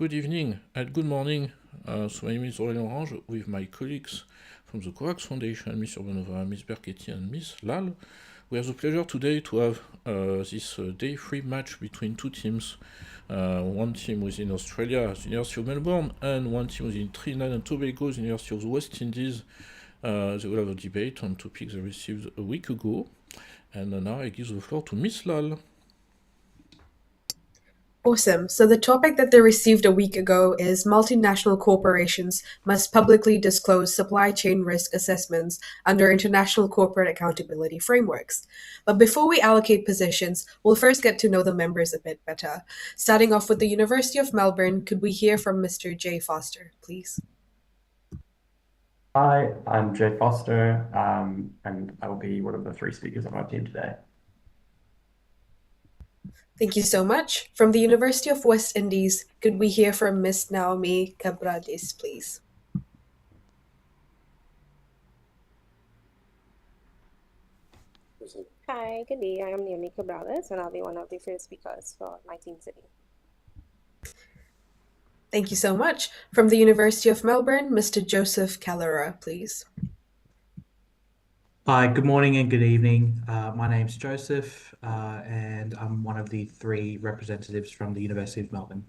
Good evening and good morning. So my name is Aurélien Orange with my colleagues from the COVAX Foundation, Miss Urbanova, Miss Berchetti and Miss Lal. We have the pleasure today to have this day 3 match between two teams. One team within Australia, the University of Melbourne, and one team within Trinidad and Tobago, the University of the West Indies. They will have a debate on topics they received a week ago. And now I give the floor to Miss Lal. Awesome. So the topic that they received a week ago is multinational corporations must publicly disclose supply chain risk assessments under international corporate accountability frameworks. But before we allocate positions, we'll first get to know the members a bit better. Starting off with the University of Melbourne, could we hear from Mr. Jay Foster, please? Hi, I'm Jay Foster, and I will be one of the three speakers on our team today. Thank you so much. From the University of West Indies, could we hear from Miss Naomi Cabrales, please? Hi, good day. I am Naomi Cabrales, and I'll be one of the first speakers for my team today. Thank you so much. From the University of Melbourne, Mr. Joseph Calera, please. Hi, good morning and good evening. My name's Joseph, and I'm one of the three representatives from the University of Melbourne.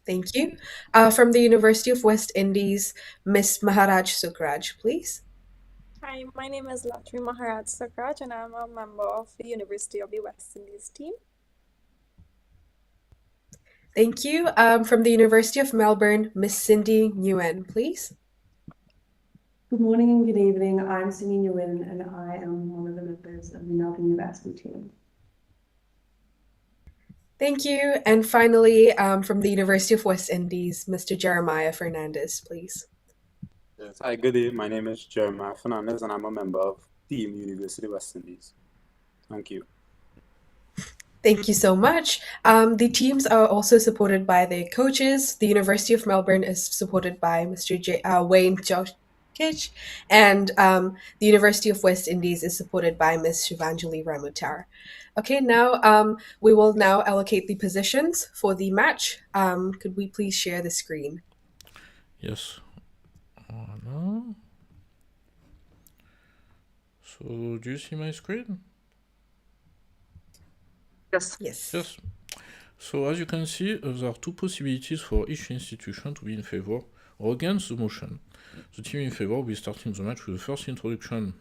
Thank you. From the University of West Indies, Miss Maharaj Sukraj, please. Hi, my name is Latri Maharaj Sakraj, and I'm a member of the University of the West Indies team. Thank you. From the University of Melbourne, Miss Cindy Nguyen, please. Good morning and good evening. I'm Cindy Nguyen, and I am one of the members of the Melbourne University team. Thank you. And finally, from the University of West Indies, Mr. Jeremiah Fernandez, please. Yes. Hi, good day. My name is Jeremiah Fernandez, and I'm a member of Team University West Indies. Thank you. Thank you so much. The teams are also supported by their coaches. The University of Melbourne is supported by Mr. Wayne Jokic, and the University of West Indies is supported by Ms. Shivanjali Ramutar. Okay, now we will now allocate the positions for the match. Could we please share the screen? Yes. No. So, do you see my screen? Yes. Yes. So, as you can see, there are two possibilities for each institution to be in favor or against the motion. The team in favor will be starting the match with the first introduction.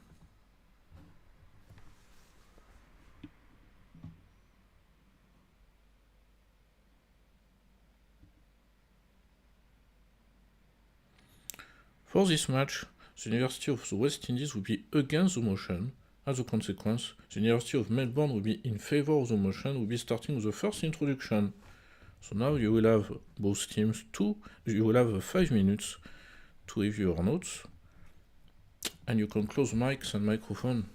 For this match, the University of the West Indies will be against the motion. As a consequence, the University of Melbourne will be in favor of the motion, will be starting with the first introduction. So now you will have both teams, you will have 5 minutes to review your notes, and you can close mics and microphone.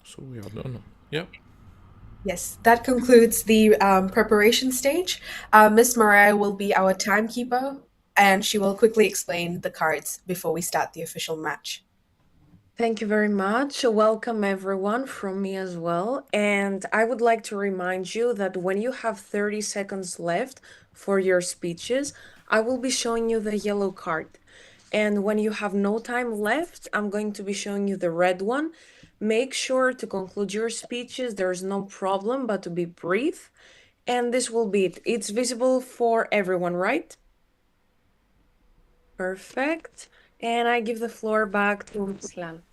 So we are done. Yeah. Yes, that concludes the preparation stage. Miss Mariah will be our timekeeper, and she will quickly explain the cards before we start the official match. Thank you very much. Welcome everyone from me as well. And I would like to remind you that when you have 30 seconds left for your speeches, I will be showing you the yellow card. And when you have no time left, I'm going to be showing you the red one. Make sure to conclude your speeches. There's no problem, but to be brief. And this will be it. It's visible for everyone, right? Perfect. And I give the floor back to Islam.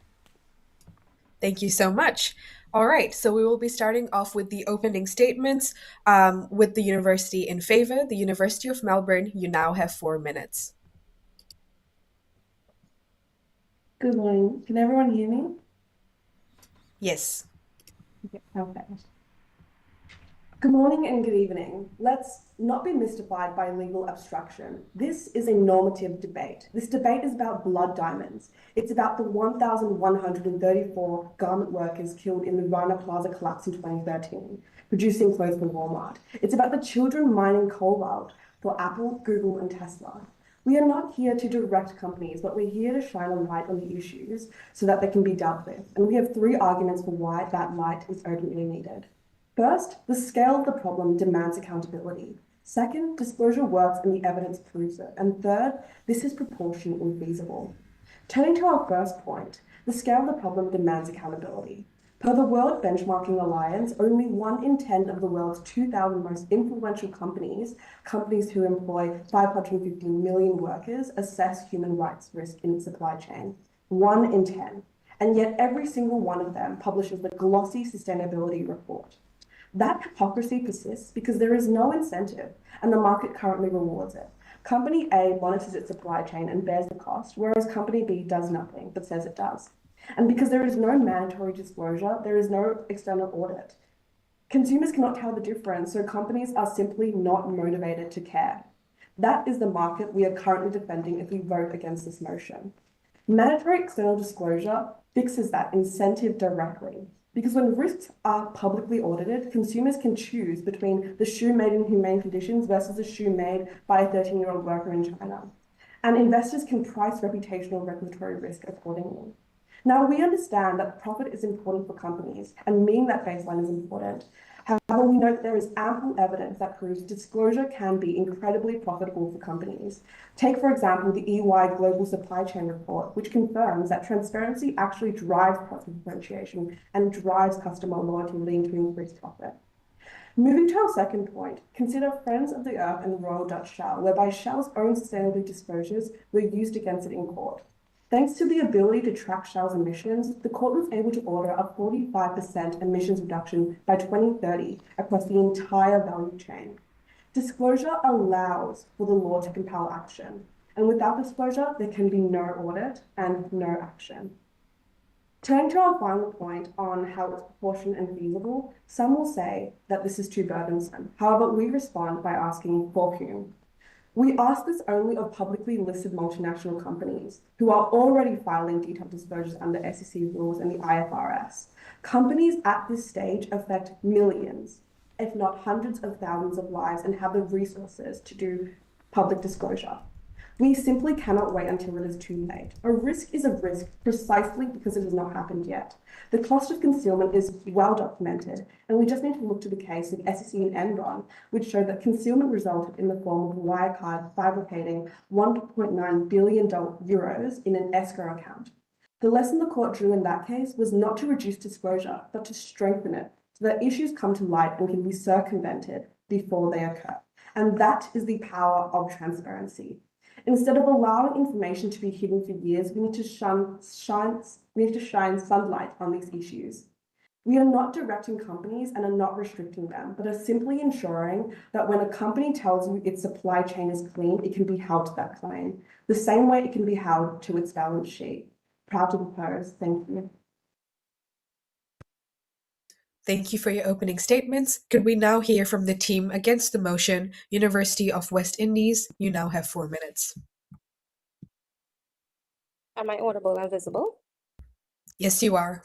Thank you so much. All right, so we will be starting off with the opening statements with the university in favor. The University of Melbourne, you now have 4 minutes. Good morning. Can everyone hear me? Yes. Okay, perfect. Good morning and good evening. Let's not be mystified by legal abstraction. This is a normative debate. This debate is about blood diamonds. It's about the 1,134 garment workers killed in the Rana Plaza collapse in 2013, producing clothes for Walmart. It's about the children mining cobalt for Apple, Google, and Tesla. We are not here to direct companies, but we're here to shine a light on the issues so that they can be dealt with. And we have 3 arguments for why that light is urgently needed. First, the scale of the problem demands accountability. Second, disclosure works and the evidence proves it. And third, this is proportionate and feasible. Turning to our first point, the scale of the problem demands accountability. Per the World Benchmarking Alliance, only 1 in 10 of the world's 2,000 most influential companies who employ 550 million workers, assess human rights risk in the supply chain. 1 in 10. And yet every single one of them publishes the glossy sustainability report. That hypocrisy persists because there is no incentive and the market currently rewards it. Company A monitors its supply chain and bears the cost, whereas Company B does nothing but says it does. And because there is no mandatory disclosure, there is no external audit. Consumers cannot tell the difference, so companies are simply not motivated to care. That is the market we are currently defending if we vote against this motion. Mandatory external disclosure fixes that incentive directly. Because when risks are publicly audited, consumers can choose between the shoe made in humane conditions versus a shoe made by a 13-year-old worker in China. And investors can price reputational regulatory risk accordingly. Now, we understand that profit is important for companies, and meeting that baseline is important. However, we know that there is ample evidence that proves disclosure can be incredibly profitable for companies. Take, for example, the EY Global Supply Chain Report, which confirms that transparency actually drives profit differentiation and drives customer loyalty, leading to increased profit. Moving to our second point, consider Friends of the Earth and Royal Dutch Shell, whereby Shell's own sustainability disclosures were used against it in court. Thanks to the ability to track Shell's emissions, the court was able to order a 45% emissions reduction by 2030 across the entire value chain. Disclosure allows for the law to compel action, and without disclosure, there can be no audit and no action. Turning to our final point on how it's proportionate and feasible, some will say that this is too burdensome. However, we respond by asking for whom. We ask this only of publicly listed multinational companies who are already filing detailed disclosures under SEC rules and the IFRS. Companies at this stage affect millions, if not hundreds of thousands of lives, and have the resources to do public disclosure. We simply cannot wait until it is too late. A risk is a risk precisely because it has not happened yet. The cost of concealment is well documented, and we just need to look to the case of SEC and Enron, which showed that concealment resulted in the form of Wirecard fabricating 1.9 billion euros in an escrow account. The lesson the court drew in that case was not to reduce disclosure, but to strengthen it, so that issues come to light and can be circumvented before they occur. And that is the power of transparency. Instead of allowing information to be hidden for years, we need to shine sunlight on these issues. We are not directing companies and are not restricting them, but are simply ensuring that when a company tells you its supply chain is clean, it can be held to that claim, the same way it can be held to its balance sheet. Proud to propose. Thank you. Thank you for your opening statements. Could we now hear from the team against the motion, University of West Indies? You now have 4 minutes. Am I audible and visible? Yes, you are.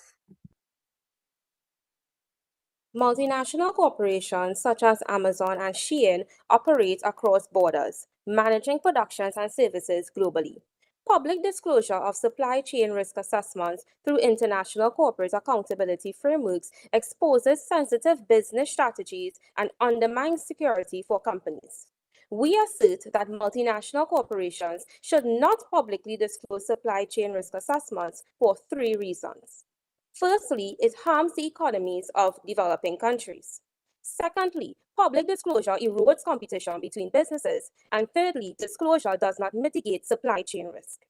Multinational corporations such as Amazon and Shein operate across borders, managing productions and services globally. Public disclosure of supply chain risk assessments through international corporate accountability frameworks exposes sensitive business strategies and undermines security for companies. We assert that multinational corporations should not publicly disclose supply chain risk assessments for three reasons. Firstly, it harms the economies of developing countries. Secondly, public disclosure erodes competition between businesses. And thirdly, disclosure does not mitigate supply chain risk.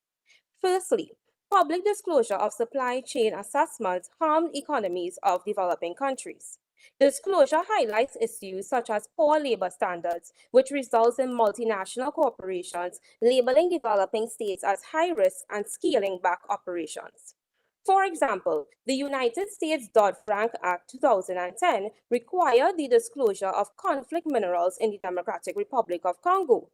Firstly, public disclosure of supply chain assessments harm economies of developing countries. Disclosure highlights issues such as poor labor standards, which results in multinational corporations labeling developing states as high risk and scaling back operations. For example, the United States Dodd-Frank Act 2010 required the disclosure of conflict minerals in the Democratic Republic of Congo,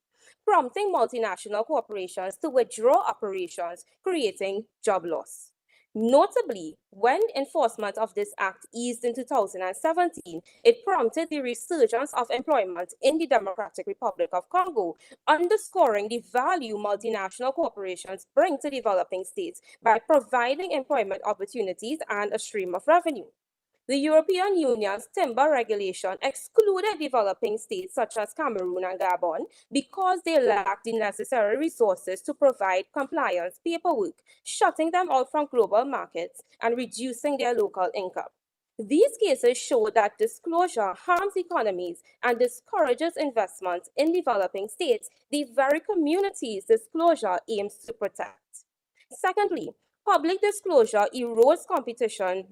prompting multinational corporations to withdraw operations, creating job loss. Notably, when enforcement of this act eased in 2017, it prompted the resurgence of employment in the Democratic Republic of Congo, underscoring the value multinational corporations bring to developing states by providing employment opportunities and a stream of revenue. The European Union's timber regulation excluded developing states such as Cameroon and Gabon because they lacked the necessary resources to provide compliance paperwork, shutting them out from global markets and reducing their local income. These cases show that disclosure harms economies and discourages investments in developing states, the very communities disclosure aims to protect. Secondly, public disclosure erodes competition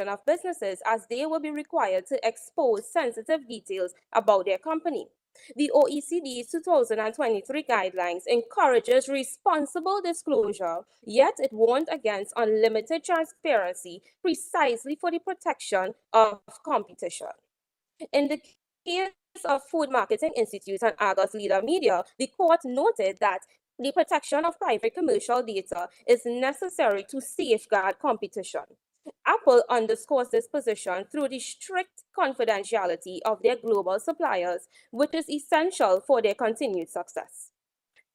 of businesses as they will be required to expose sensitive details about their company. The OECD's 2023 guidelines encourages responsible disclosure, yet it warned against unlimited transparency precisely for the protection of competition. In the case of Food Marketing Institute and Argus Leader Media, the court noted that the protection of private commercial data is necessary to safeguard competition. Apple underscores this position through the strict confidentiality of their global suppliers, which is essential for their continued success.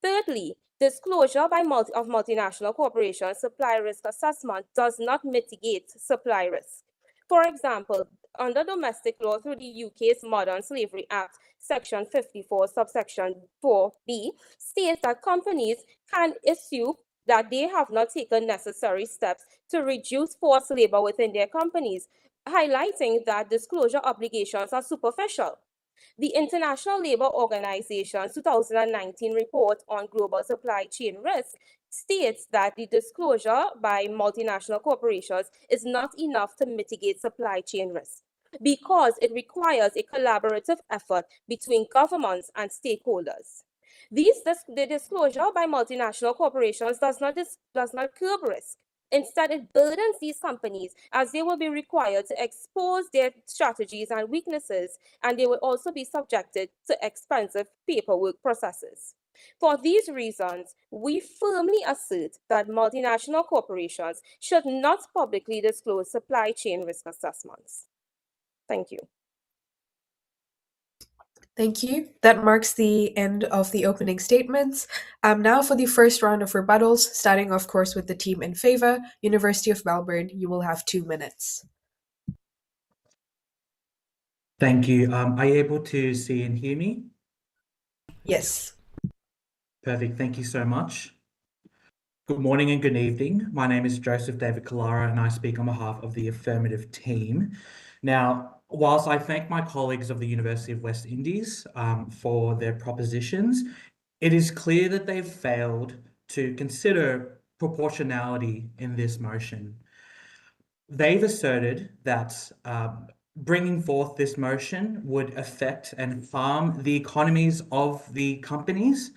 Thirdly, disclosure of multinational corporations' supply risk assessment does not mitigate supply risk. For example, under domestic law through the UK's Modern Slavery Act, Section 54, subsection 4B, states that companies can issue that they have not taken necessary steps to reduce forced labor within their companies, highlighting that disclosure obligations are superficial. The International Labour Organization's 2019 report on global supply chain risk states that the disclosure by multinational corporations is not enough to mitigate supply chain risk because it requires a collaborative effort between governments and stakeholders. The disclosure by multinational corporations does not curb risk. Instead, it burdens these companies as they will be required to expose their strategies and weaknesses, and they will also be subjected to expensive paperwork processes. For these reasons, we firmly assert that multinational corporations should not publicly disclose supply chain risk assessments. Thank you. Thank you. That marks the end of the opening statements. Now for the first round of rebuttals, starting of course with the team in favor, University of Melbourne, you will have 2 minutes. Thank you. Are you able to see and hear me? Yes. Perfect. Thank you so much. Good morning and good evening. My name is Joseph David Kalara and I speak on behalf of the affirmative team. Now, whilst I thank my colleagues of the University of West Indies for their propositions, it is clear that they've failed to consider proportionality in this motion. They've asserted that bringing forth this motion would affect and harm the economies of the companies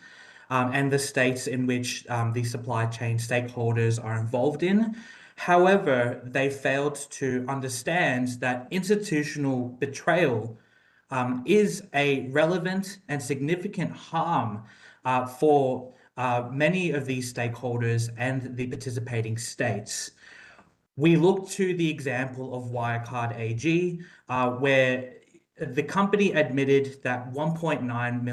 and the states in which the supply chain stakeholders are involved in. However, they failed to understand that institutional betrayal is a relevant and significant harm for many of these stakeholders and the participating states. We look to the example of Wirecard AG, where the company admitted that 1.9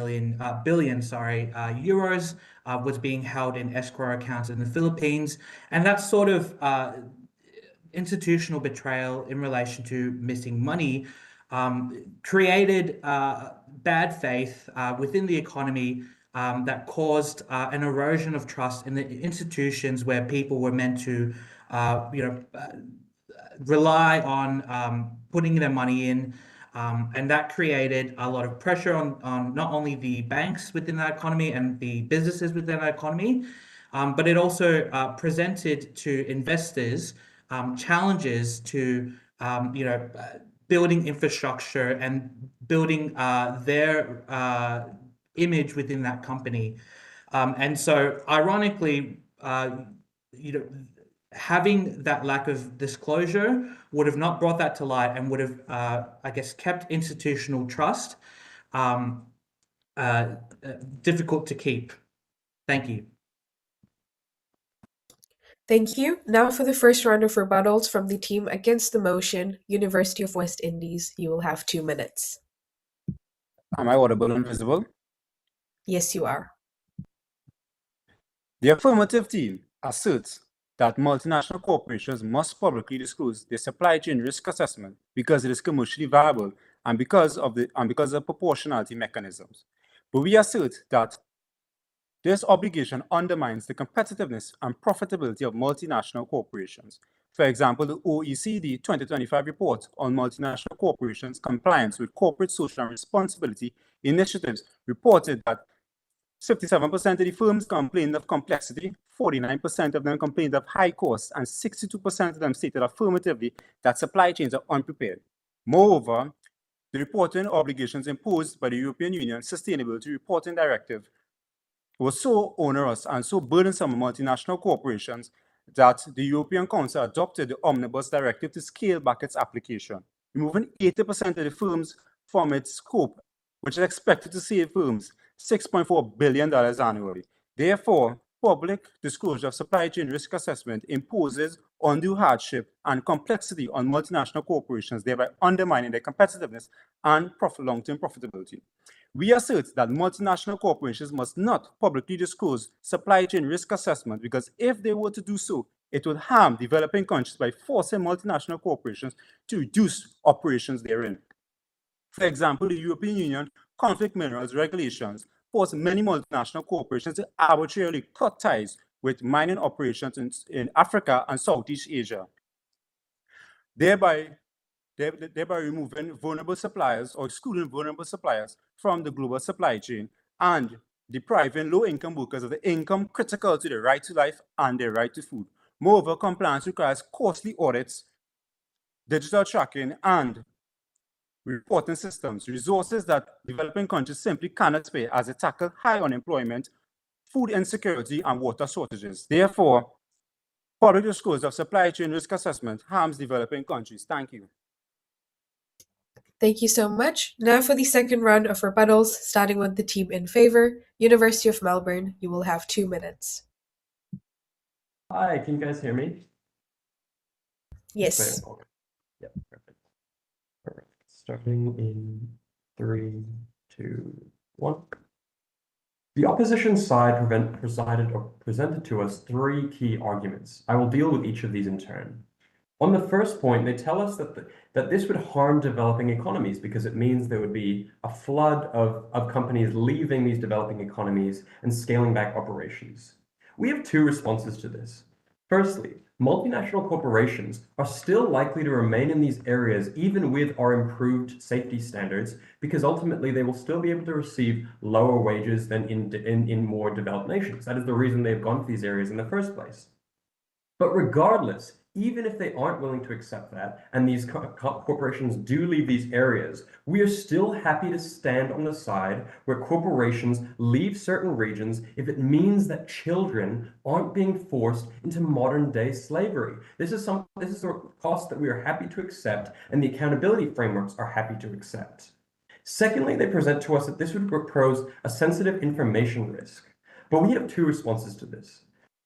billion euros was being held in escrow accounts in the Philippines, and that sort of institutional betrayal in relation to missing money created bad faith within the economy that caused an erosion of trust in the institutions where people were meant to, rely on putting their money in. And that created a lot of pressure on not only the banks within that economy and the businesses within that economy, but it also presented to investors challenges to building infrastructure and building their image within that company. And so ironically, having that lack of disclosure would have not brought that to light and would have, I guess, kept institutional trust difficult to keep. Thank you. Thank you. Now for the first round of rebuttals from the team against the motion, University of West Indies. You will have 2 minutes. Am I audible and visible? Yes, you are. The affirmative team asserts that multinational corporations must publicly disclose their supply chain risk assessment because it is commercially viable and because of proportionality mechanisms. But we assert that this obligation undermines the competitiveness and profitability of multinational corporations. For example, the OECD 2025 report on multinational corporations' compliance with corporate social and responsibility initiatives reported that 57% of the firms complained of complexity, 49% of them complained of high costs, and 62% of them stated affirmatively that supply chains are unprepared. Moreover, the reporting obligations imposed by the European Union Sustainability Reporting Directive was so onerous and so burdensome on multinational corporations that the European Council adopted the Omnibus Directive to scale back its application, removing 80% of the firms from its scope, which is expected to save firms $6.4 billion annually. Therefore, public disclosure of supply chain risk assessment imposes undue hardship and complexity on multinational corporations, thereby undermining their competitiveness and long-term profitability. We assert that multinational corporations must not publicly disclose supply chain risk assessment because if they were to do so, it would harm developing countries by forcing multinational corporations to reduce operations therein. For example, the European Union conflict minerals regulations force many multinational corporations to arbitrarily cut ties with mining operations in Africa and Southeast Asia, thereby removing vulnerable suppliers or excluding vulnerable suppliers from the global supply chain and depriving low-income workers of the income critical to their right to life and their right to food. Moreover, compliance requires costly audits, digital tracking, and reporting systems, resources that developing countries simply cannot spare as they tackle high unemployment, food insecurity, and water shortages. Therefore, public disclosure of supply chain risk assessment harms developing countries. Thank you. Thank you so much. Now for the second round of rebuttals, starting with the team in favor, University of Melbourne. You will have 2 minutes. Hi, can you guys hear me? Yes. Yep, perfect. Perfect. Starting in 3, 2, 1. The opposition side presented to us 3 key arguments. I will deal with each of these in turn. On the first point, they tell us that this would harm developing economies because it means there would be a flood of companies leaving these developing economies and scaling back operations. We have 2 responses to this. Firstly, multinational corporations are still likely to remain in these areas even with our improved safety standards because ultimately they will still be able to receive lower wages than in more developed nations. That is the reason they've gone to these areas in the first place. But regardless, even if they aren't willing to accept that, and these corporations do leave these areas, we are still happy to stand on the side where corporations leave certain regions if it means that children aren't being forced into modern-day slavery. This is a cost that we are happy to accept, and the accountability frameworks are happy to accept. Secondly, they present to us that this would pose a sensitive information risk. But we have 2 responses to this.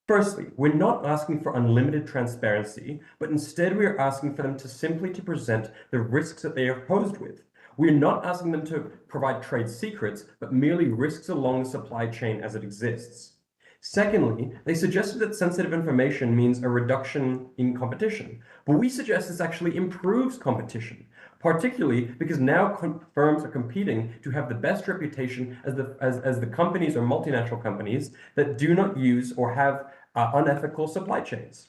Firstly, we're not asking for unlimited transparency, but instead we are asking for them to simply present the risks that they are posed with. We are not asking them to provide trade secrets, but merely risks along the supply chain as it exists. Secondly, they suggested that sensitive information means a reduction in competition, but we suggest this actually improves competition, particularly because now firms are competing to have the best reputation as the companies or multinational companies that do not use or have unethical supply chains.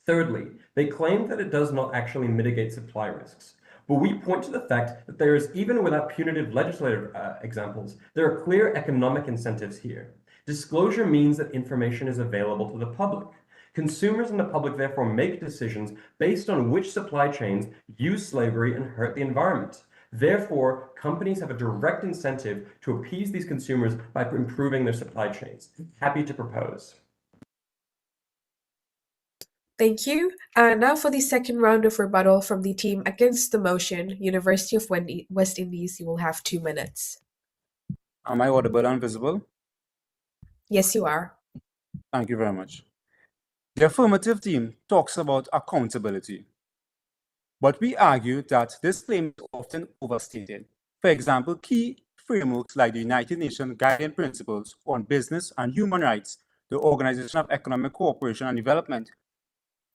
Thirdly, they claim that it does not actually mitigate supply risks. But we point to the fact that there is, even without punitive legislative examples, there are clear economic incentives here. Disclosure means that information is available to the public. Consumers and the public therefore make decisions based on which supply chains use slavery and hurt the environment. Therefore, companies have a direct incentive to appease these consumers by improving their supply chains. Happy to propose. Thank you. Now for the second round of rebuttal from the team against the motion, University of West Indies, you will have 2 minutes. Am I audible and visible? Yes, you are. Thank you very much. The affirmative team talks about accountability, but we argue that this claim is often overstated. For example, key frameworks like the United Nations Guiding Principles on Business and Human Rights, the Organization of Economic Cooperation and Development,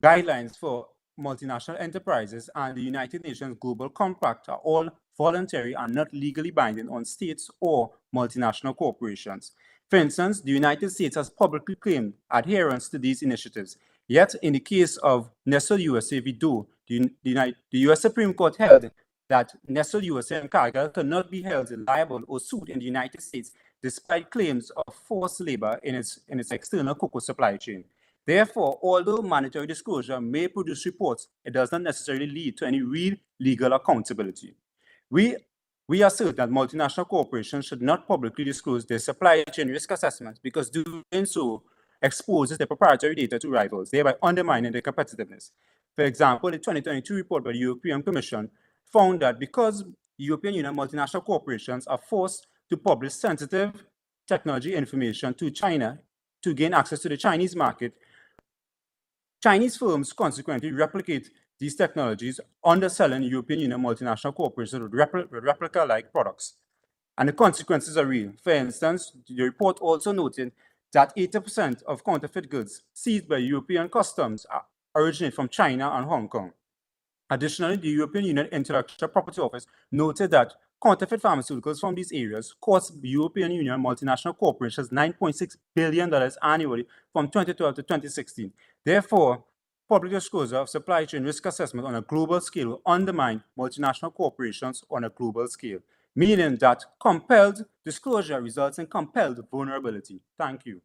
guidelines for multinational enterprises, and the United Nations Global Compact are all voluntary and not legally binding on states or multinational corporations. For instance, the United States has publicly claimed adherence to these initiatives. Yet, in the case of Nestle USA v. Doe, the US Supreme Court held that Nestle USA and Cargill cannot be held liable or sued in the United States despite claims of forced labor in its external cocoa supply chain. Therefore, although mandatory disclosure may produce reports, it does not necessarily lead to any real legal accountability. We assert that multinational corporations should not publicly disclose their supply chain risk assessments because doing so exposes their proprietary data to rivals, thereby undermining their competitiveness. For example, the 2022 report by the European Commission found that because European Union multinational corporations are forced to publish sensitive technology information to China to gain access to the Chinese market, Chinese firms consequently replicate these technologies, underselling European Union multinational corporations with replica-like products. And the consequences are real. For instance, the report also noted that 80% of counterfeit goods seized by European customs originate from China and Hong Kong. Additionally, the European Union Intellectual Property Office noted that counterfeit pharmaceuticals from these areas cost European Union multinational corporations $9.6 billion annually from 2012 to 2016. Therefore, public disclosure of supply chain risk assessment on a global scale will undermine multinational corporations on a global scale, meaning that compelled disclosure results in compelled vulnerability. Thank you.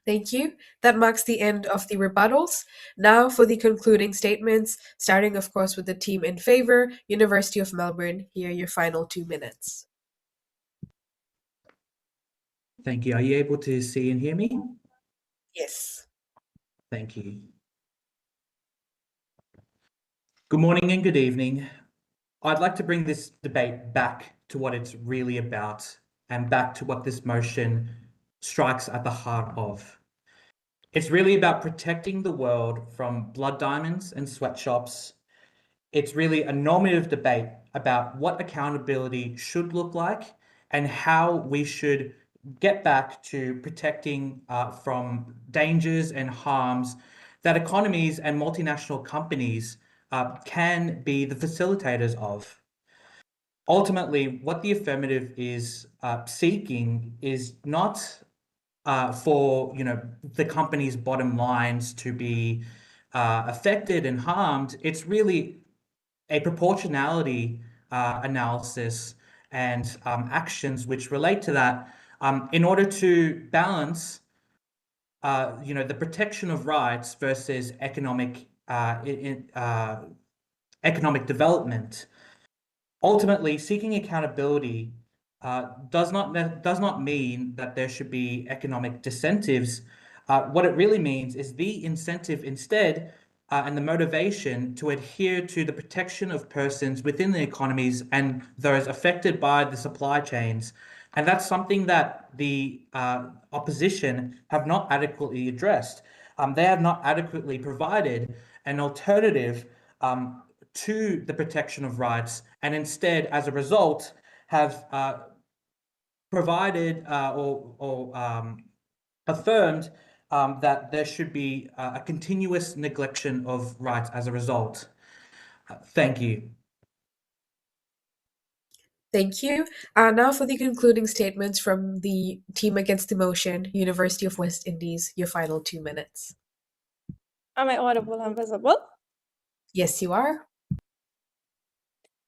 Thank you. That marks the end of the rebuttals. Now for the concluding statements, starting of course with the team in favor, University of Melbourne. Here are your final 2 minutes. Thank you. Are you able to see and hear me? Yes. Thank you. Good morning and good evening. I'd like to bring this debate back to what it's really about and back to what this motion strikes at the heart of. It's really about protecting the world from blood diamonds and sweatshops. It's really a normative debate about what accountability should look like and how we should get back to protecting from dangers and harms that economies and multinational companies can be the facilitators of. Ultimately, what the affirmative is seeking is not for the company's bottom lines to be affected and harmed. It's really a proportionality analysis and actions which relate to that in order to balance the protection of rights versus economic development. Ultimately, seeking accountability does not mean that there should be economic disincentives. What it really means is the incentive instead and the motivation to adhere to the protection of persons within the economies and those affected by the supply chains And that's something that the opposition have not adequately addressed. They have not adequately provided an alternative to the protection of rights, and instead, as a result, have provided or affirmed that there should be a continuous neglection of rights as a result. Thank you. Thank you. Now for the concluding statements from the team against the motion, University of West Indies, your final 2 minutes. Am I audible and visible? Yes, you are.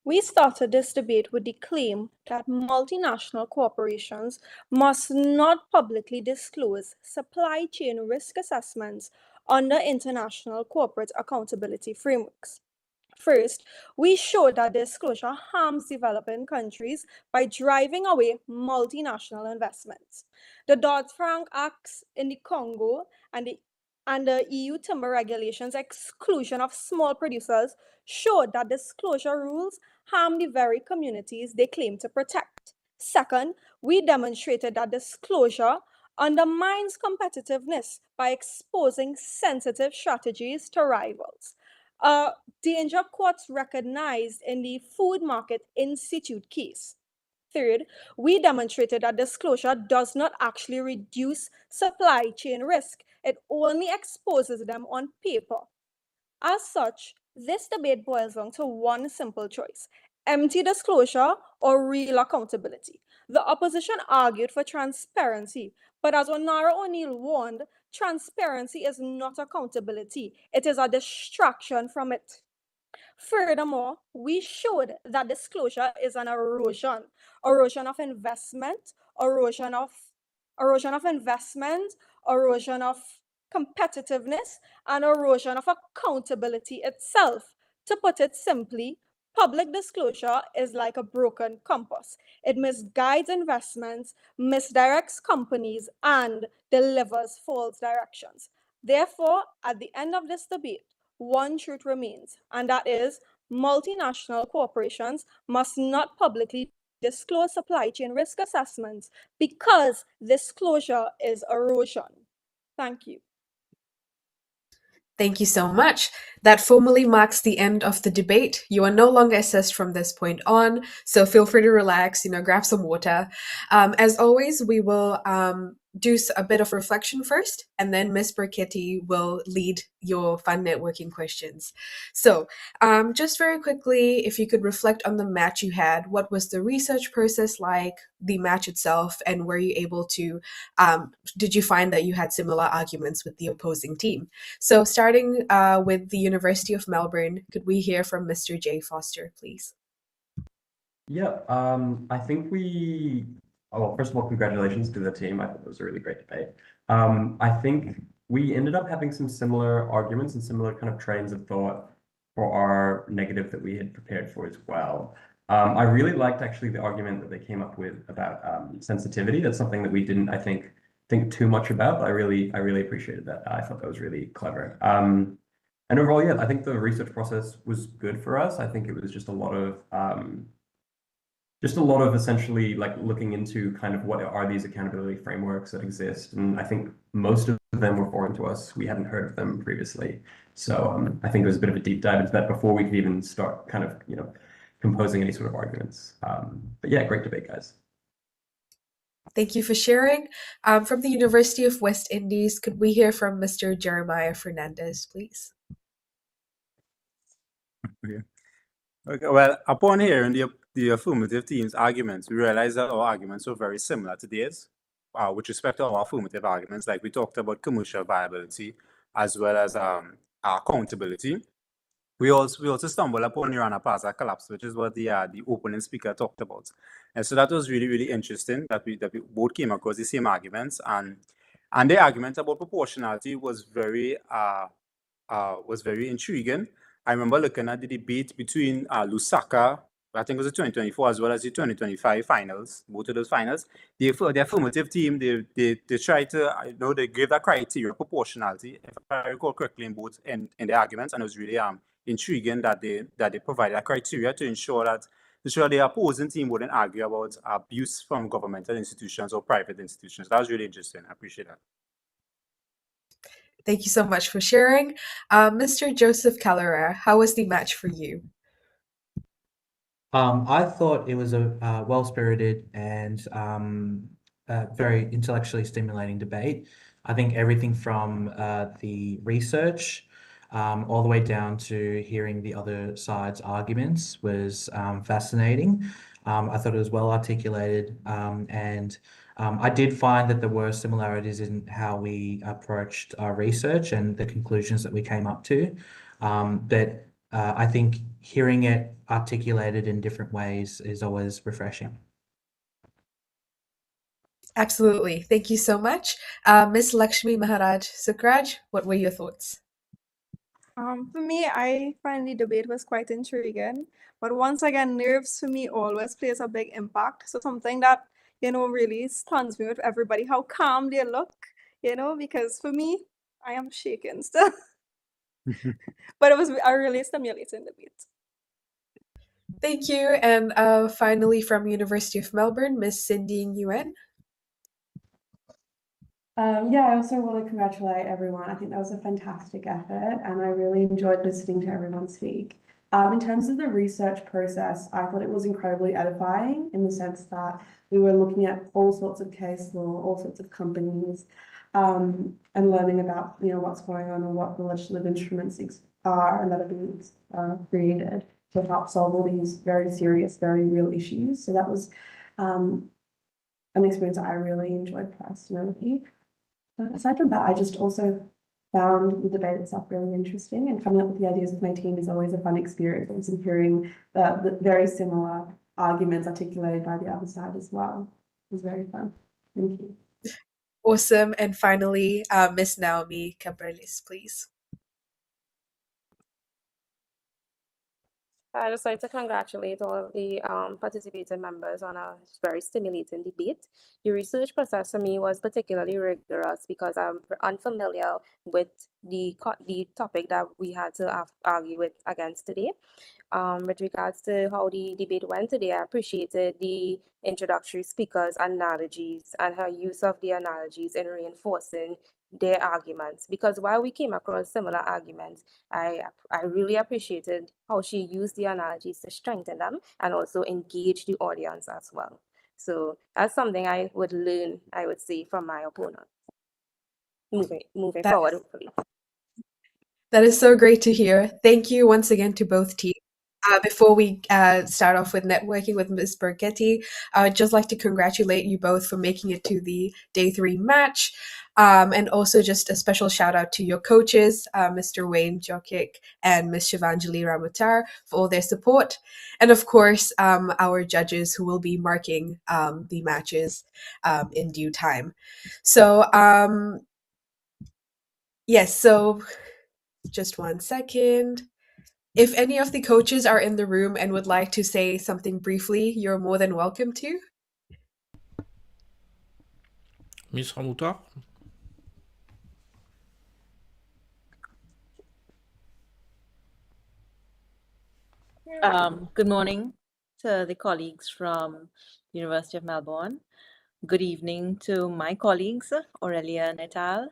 We started this debate with the claim that multinational corporations must not publicly disclose supply chain risk assessments under international corporate accountability frameworks. First, we showed that disclosure harms developing countries by driving away multinational investments. The Dodd-Frank Acts in the Congo and the EU timber regulations exclusion of small producers showed that disclosure rules harm the very communities they claim to protect. Second, we demonstrated that disclosure undermines competitiveness by exposing sensitive strategies to rivals. Danger courts recognized in the Food Market Institute case. Third, we demonstrated that disclosure does not actually reduce supply chain risk. It only exposes them on paper. As such, this debate boils down to one simple choice: empty disclosure or real accountability. The opposition argued for transparency, but as Onara O'Neill warned, transparency is not accountability. It is a distraction from it. Furthermore, we showed that disclosure is an erosion of investment, erosion of competitiveness, and erosion of accountability itself. To put it simply, public disclosure is like a broken compass. It misguides investments, misdirects companies, and delivers false directions. Therefore, at the end of this debate, one truth remains, and that is multinational corporations must not publicly disclose supply chain risk assessments because disclosure is erosion. Thank you. Thank you so much. That formally marks the end of the debate. You are no longer assessed from this point on, so feel free to relax, grab some water. As always, we will do a bit of reflection first, and then Ms. Burketti will lead your fun networking questions. So just very quickly, if you could reflect on the match you had, what was the research process like, the match itself, and were you able to, did you find that you had similar arguments with the opposing team? So starting with the University of Melbourne, could we hear from Mr. J. Foster, please? Yeah, I think well, first of all, congratulations to the team. I thought it was a really great debate. I think we ended up having some similar arguments and similar kind of trains of thought for our negative that we had prepared for as well. I really liked actually the argument that they came up with about sensitivity. That's something that we didn't, I think too much about, but I really appreciated that. I thought that was really clever. And overall, yeah, I think the research process was good for us. I think it was just a lot of essentially like looking into kind of what are these accountability frameworks that exist. And I think most of them were foreign to us. We hadn't heard of them previously. So I think it was a bit of a deep dive into that before we could even start kind of, composing any sort of arguments. But yeah, great debate, guys. Thank you for sharing. From the University of West Indies, could we hear from Mr. Jeremiah Fernandez, please? Okay, well, upon hearing the affirmative team's arguments, we realized that our arguments were very similar to theirs with respect to our affirmative arguments. Like we talked about commercial viability as well as accountability. We also stumbled upon the Rana Plaza collapse, which is what the opening speaker talked about. And so that was really, really interesting that we both came across the same arguments, and the argument about proportionality was very intriguing. I remember looking at the debate between Lusaka, I think it was the 2024 as well as the 2025 finals, both of those finals. The affirmative team, they tried to, they gave that criteria proportionality, if I recall correctly, in the arguments, and it was really intriguing that they provided a criteria to ensure that to show the opposing team wouldn't argue about abuse from governmental institutions or private institutions. That was really interesting. I appreciate that. Thank you so much for sharing. Mr. Joseph Calera, how was the match for you? I thought it was a well-spirited and very intellectually stimulating debate. I think everything from the research all the way down to hearing the other side's arguments was fascinating. I thought it was well articulated, and I did find that there were similarities in how we approached our research and the conclusions that we came up to. But I think hearing it articulated in different ways is always refreshing. Absolutely. Thank you so much. Ms. Lakshmi Maharaj Sukraj, what were your thoughts? For me, I find the debate was quite intriguing. But once again, nerves for me always plays a big impact. So something that, really stuns me with everybody, how calm they look, because for me, I am shaking still. But it was a really stimulating debate. Thank you. And finally, from University of Melbourne, Ms. Cindy Nguyen. Yeah, I also want to congratulate everyone. I think that was a fantastic effort, and I really enjoyed listening to everyone speak. In terms of the research process, I thought it was incredibly edifying in the sense that we were looking at all sorts of case law, all sorts of companies, and learning about what's going on and what the legislative instruments are and that are being created to help solve all these very serious, very real issues. So that was an experience that I really enjoyed personally. Aside from that, I just also found the debate itself really interesting, and coming up with the ideas with my team is always a fun experience, and hearing the very similar arguments articulated by the other side as well. It was very fun. Thank you. Awesome. And finally, Ms. Naomi Cabrales, please. I'd just like to congratulate all of the participating members on a very stimulating debate. The research process for me was particularly rigorous because I'm unfamiliar with the topic that we had to argue with against today. With regards to how the debate went today, I appreciated the introductory speakers' analogies and her use of the analogies in reinforcing their arguments, because while we came across similar arguments, I really appreciated how she used the analogies to strengthen them and also engage the audience as well. So that's something I would learn, I would say, from my opponent. Moving forward, hopefully. That is so great to hear. Thank you once again to both teams. Before we start off with networking with Ms. Burgetti, I would just like to congratulate you both for making it to the Day 3 match. And also just a special shout out to your coaches, Mr. Wayne Jokic and Ms. Shivanjali Ramutar, for all their support. And of course, our judges who will be marking the matches in due time. So, yes, so just 1 second. If any of the coaches are in the room and would like to say something briefly, you're more than welcome to. Ms. Ramutar? Good morning to the colleagues from University of Melbourne. Good evening to my colleagues, Aurelia and Etal.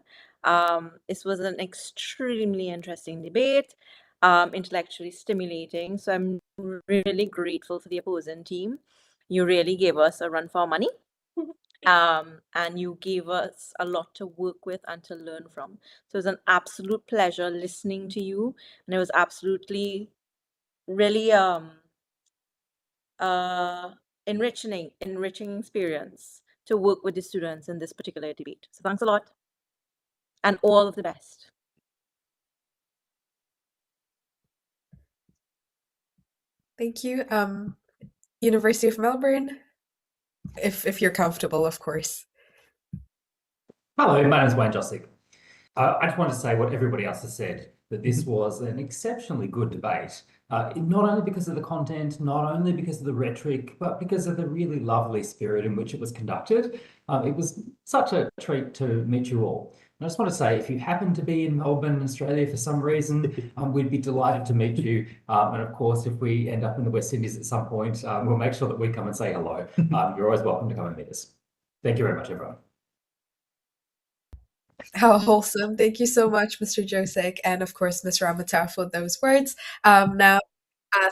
This was an extremely interesting debate, intellectually stimulating. So I'm really grateful for the opposing team. You really gave us a run for our money. And you gave us a lot to work with and to learn from. So it was an absolute pleasure listening to you. And it was absolutely really enriching experience to work with the students in this particular debate. So thanks a lot and all of the best. Thank you. University of Melbourne, if you're comfortable, of course. Hello, my name is Wayne Jossick. I just wanted to say what everybody else has said, that this was an exceptionally good debate, not only because of the content, not only because of the rhetoric, but because of the really lovely spirit in which it was conducted. It was such a treat to meet you all. I just want to say, if you happen to be in Melbourne, Australia, for some reason, we'd be delighted to meet you. And of course, if we end up in the West Indies at some point, we'll make sure that we come and say hello. You're always welcome to come and meet us. Thank you very much, everyone. How wholesome. Thank you so much, Mr. Josek, and of course, Ms. Ramatar, for those words. Now,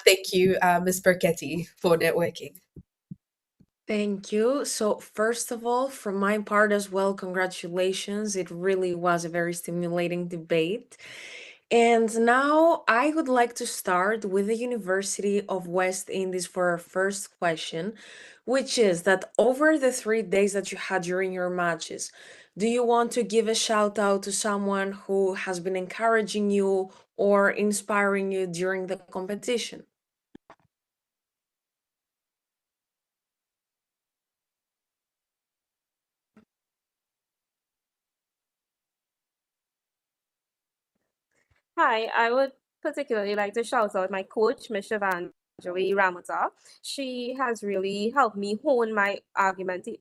thank you, Ms. Burketti, for networking. Thank you. So, first of all, from my part as well, congratulations. It really was a very stimulating debate. And now I would like to start with the University of West Indies for our first question, which is that over the 3 days that you had during your matches, do you want to give a shout out to someone who has been encouraging you or inspiring you during the competition? Hi, I would particularly like to shout out my coach, Ms. Shivanjali Ramata. She has really helped me hone my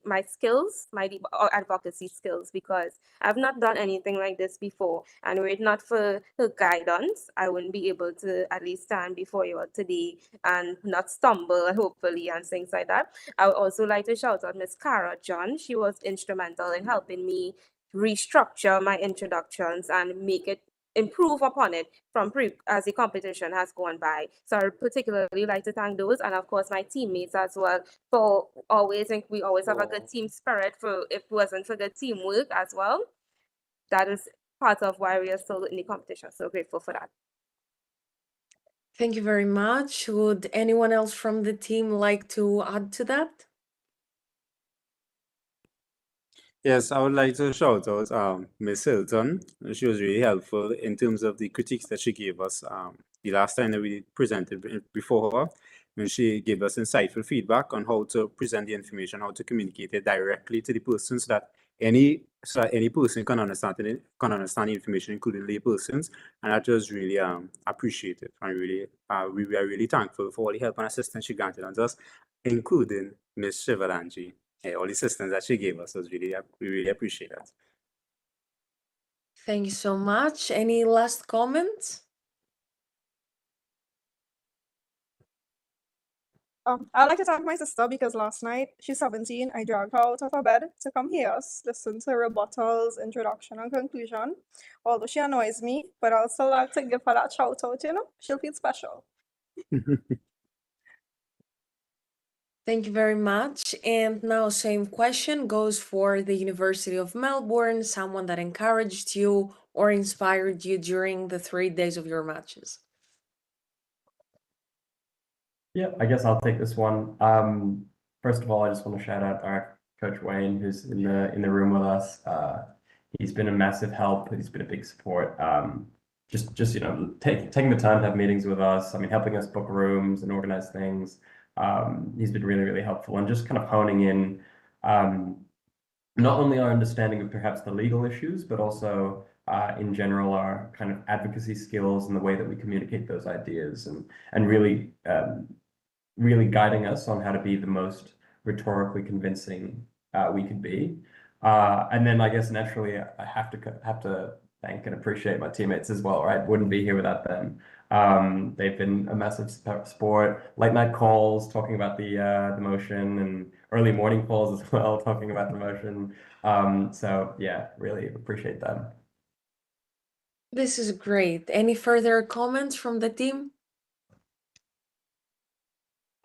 my skills, my advocacy skills, because I've not done anything like this before. And were it not for her guidance, I wouldn't be able to at least stand before you all today and not stumble, hopefully, and things like that. I would also like to shout out Miss Cara John. She was instrumental in helping me restructure my introductions and make it improve upon it from as the competition has gone by. So I particularly like to thank those, and of course my teammates as well, for we always have a good team spirit. For if it wasn't for good teamwork as well, that is part of why we are still in the competition. So grateful for that. Thank you very much. Would anyone else from the team like to add to that? Yes, I would like to shout out Miss Hilton. She was really helpful in terms of the critiques that she gave us the last time that we presented before her. And she gave us insightful feedback on how to present the information, how to communicate it directly to the person so that any person can understand the information, including lay persons. And that was really appreciated. And really, we are really thankful for all the help and assistance she granted us, including Miss Shivalanji. All the assistance that she gave us was we really appreciate that. Thank you so much. Any last comments? I'd like to thank my sister because last night, she's 17, I dragged her out of her bed to come hear us, listen to rebuttals, introduction, and conclusion. Although she annoys me, but I'll still like to give her that shout out, she'll feel special. Thank you very much. And now, same question goes for the University of Melbourne, someone that encouraged you or inspired you during the 3 days of your matches. Yeah, I guess I'll take this one. First of all, I just want to shout out our coach Wayne, who's in the room with us. He's been a massive help. He's been a big support. Just taking the time to have meetings with us. I mean, helping us book rooms and organize things. He's been really, really helpful, and just kind of honing in not only our understanding of perhaps the legal issues, but also in general our kind of advocacy skills and the way that we communicate those ideas, and really guiding us on how to be the most rhetorically convincing we could be. And then I guess naturally I have to thank and appreciate my teammates as well, right? Wouldn't be here without them. They've been a massive support. Late night calls talking about the motion, and early morning calls as well talking about the motion. So yeah, really appreciate them. This is great. Any further comments from the team?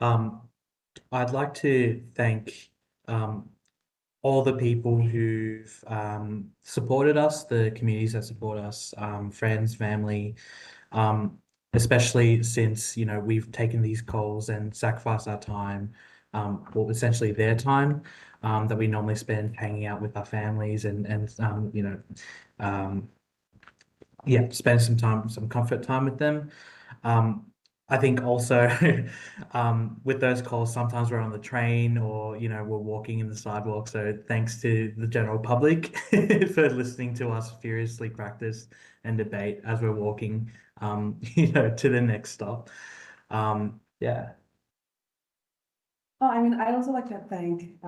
I'd like to thank all the people who've supported us, the communities that support us, friends, family, especially since we've taken these calls and sacrificed our time, well, essentially their time that we normally spend hanging out with our families and spend some comfort time with them. I think also with those calls, sometimes we're on the train or, we're walking in the sidewalk. So thanks to the general public for listening to us furiously practice and debate as we're walking, to the next stop. Yeah. Oh, I mean, I'd also like to thank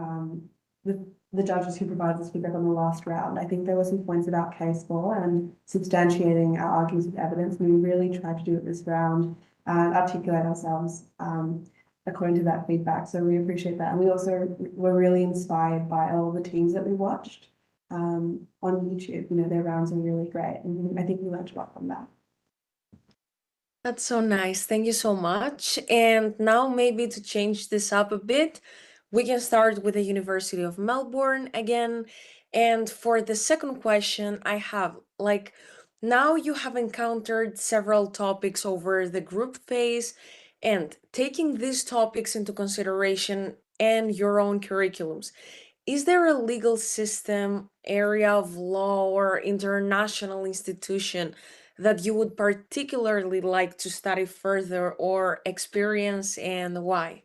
the judges who provided this feedback on the last round. I think there were some points about case law and substantiating our arguments with evidence. And we really tried to do it this round and articulate ourselves according to that feedback. So we appreciate that. And we also were really inspired by all the teams that we watched on YouTube. You know, their rounds are really great. And I think we learned a lot from that. That's so nice. Thank you so much. And now maybe to change this up a bit, we can start with the University of Melbourne again. And for the second question, I have like, now you have encountered several topics over the group phase, and taking these topics into consideration and your own curriculums, is there a legal system, area of law, or international institution that you would particularly like to study further or experience, and why?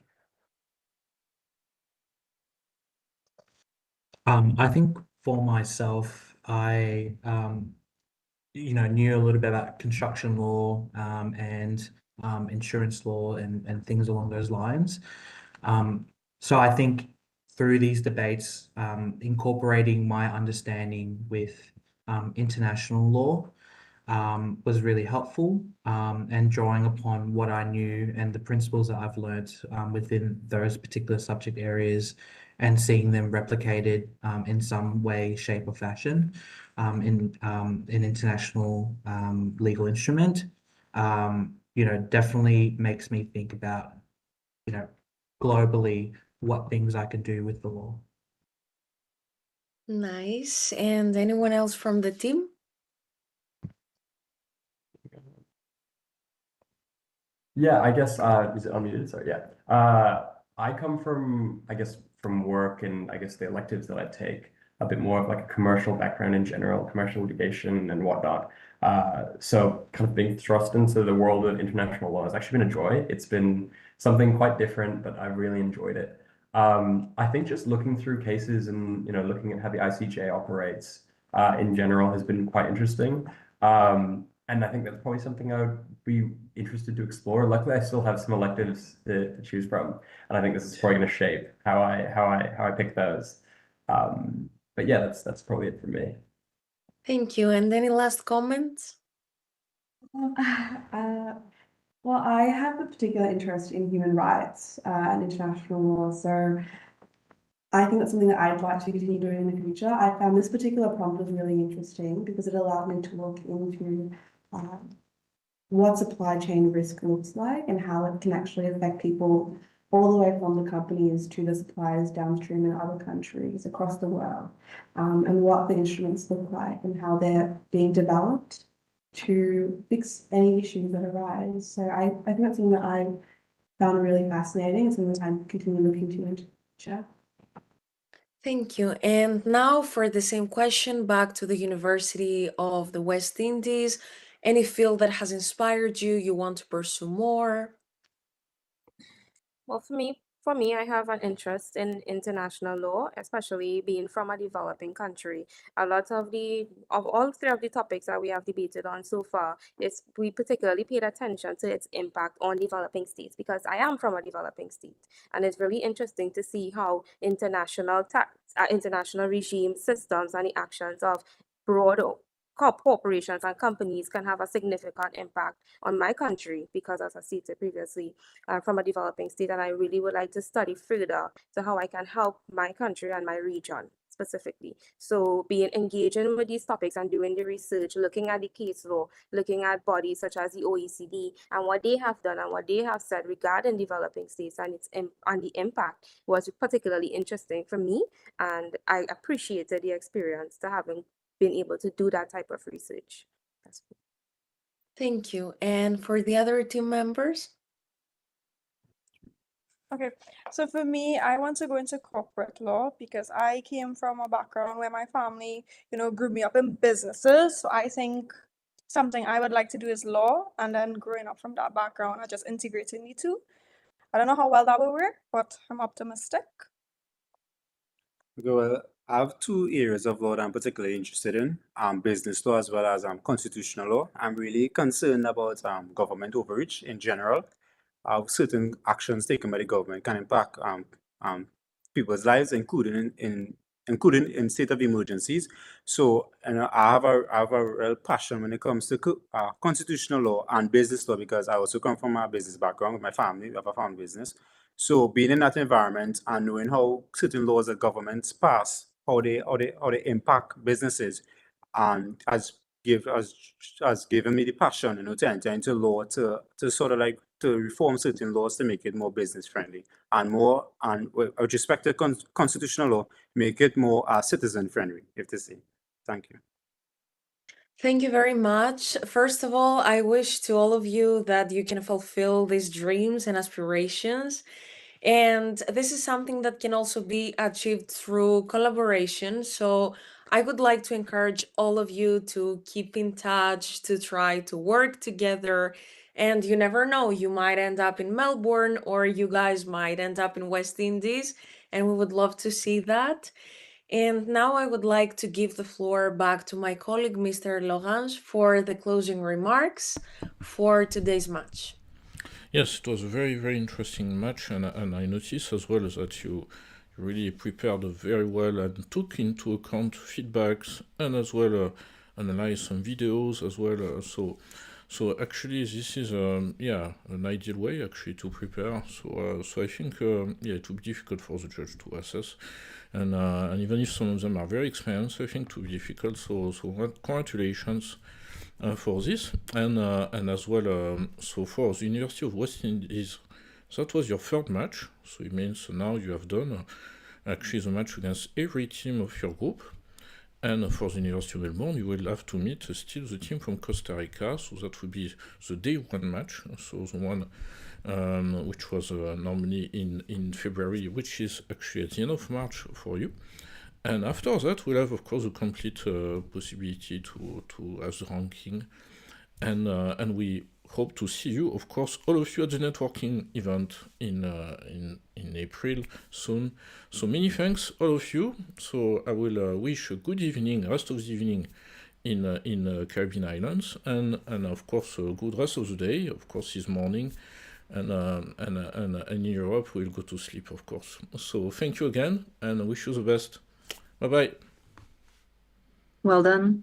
I think for myself, I knew a little bit about construction law and insurance law and things along those lines. So I think through these debates, incorporating my understanding with international law was really helpful, and drawing upon what I knew and the principles that I've learned within those particular subject areas and seeing them replicated in some way, shape, or fashion in an international legal instrument, definitely makes me think about, globally what things I can do with the law. Nice. And anyone else from the team? Yeah, I guess, is it unmuted? Sorry, yeah. I come from, from work and the electives that I take, a bit more of like a commercial background in general, commercial litigation and whatnot. So kind of being thrust into the world of international law has actually been a joy. It's been something quite different, but I've really enjoyed it. I think just looking through cases and, looking at how the ICJ operates in general has been quite interesting. And I think that's probably something I would be interested to explore. Luckily, I still have some electives to choose from, and I think this is probably going to shape how I pick those. But yeah, that's probably it for me. Thank you. And any last comments? Well, I have a particular interest in human rights and international law, so I think that's something that I'd like to continue doing in the future. I found this particular prompt was really interesting because it allowed me to look into what supply chain risk looks like and how it can actually affect people all the way from the companies to the suppliers downstream in other countries across the world, and what the instruments look like and how they're being developed to fix any issues that arise. So I think that's something that I found really fascinating and something that I'm continuing looking to into the future. Thank you. And now for the same question, back to the University of the West Indies. Any field that has inspired you, you want to pursue more? Well, for me, I have an interest in international law, especially being from a developing country. A lot of all three of the topics that we have debated on so far, we particularly paid attention to its impact on developing states, because I am from a developing state, and it's really interesting to see how international regime systems and the actions of broader corporations and companies can have a significant impact on my country, because as I stated previously, from a developing state, and I really would like to study further to how I can help my country and my region specifically. So being engaging with these topics and doing the research, looking at the case law, looking at bodies such as the OECD and what they have done and what they have said regarding developing states and the impact was particularly interesting for me, and I appreciated the experience to having been able to do that type of research. Thank you. And for the other team members? Okay, so for me, I want to go into corporate law because I came from a background where my family, grew me up in businesses. So I think something I would like to do is law, and then growing up from that background, I just integrated the two. I don't know how well that will work, but I'm optimistic. Well, I have two areas of law that I'm particularly interested in, business law as well as constitutional law. I'm really concerned about government overreach in general. How certain actions taken by the government can impact people's lives, including in state of emergencies. So, I have a real passion when it comes to constitutional law and business law, because I also come from a business background with my family. We have a family business. So being in that environment and knowing how certain laws that governments pass, how they impact businesses, and has given me the passion, to enter into law to sort of like to reform certain laws to make it more business friendly and with respect to constitutional law, make it more citizen friendly, if to say. Thank you. Thank you very much. First of all, I wish to all of you that you can fulfill these dreams and aspirations. And this is something that can also be achieved through collaboration. So I would like to encourage all of you to keep in touch, to try to work together. And you never know, you might end up in Melbourne or you guys might end up in West Indies. And we would love to see that. And now I would like to give the floor back to my colleague, Mr. Lorange, for the closing remarks for today's match. Yes, it was a very, very interesting match, and I noticed as well that you really prepared very well and took into account feedbacks and as well analyzed some videos as well. So actually, this is an ideal way actually to prepare. So I think it will be difficult for the judge to assess, and even if some of them are very experienced, I think it will be difficult. So congratulations for this, and as well. So for the University of West Indies, that was your third match. So it means now you have done actually the match against every team of your group. And for the University of Melbourne, you will have to meet still the team from Costa Rica, so that will be the day one match, so the one which was normally in February, which is actually at the end of March for you. And after that, we'll have, of course, a complete possibility to have the ranking, and we hope to see you, of course, all of you at the networking event in April soon. So many thanks, all of you. So I will wish a good evening, rest of the evening in Caribbean Islands, and of course a good rest of the day. Of course, this morning, and in Europe we'll go to sleep, of course. So thank you again, and I wish you the best. Bye bye. Well done.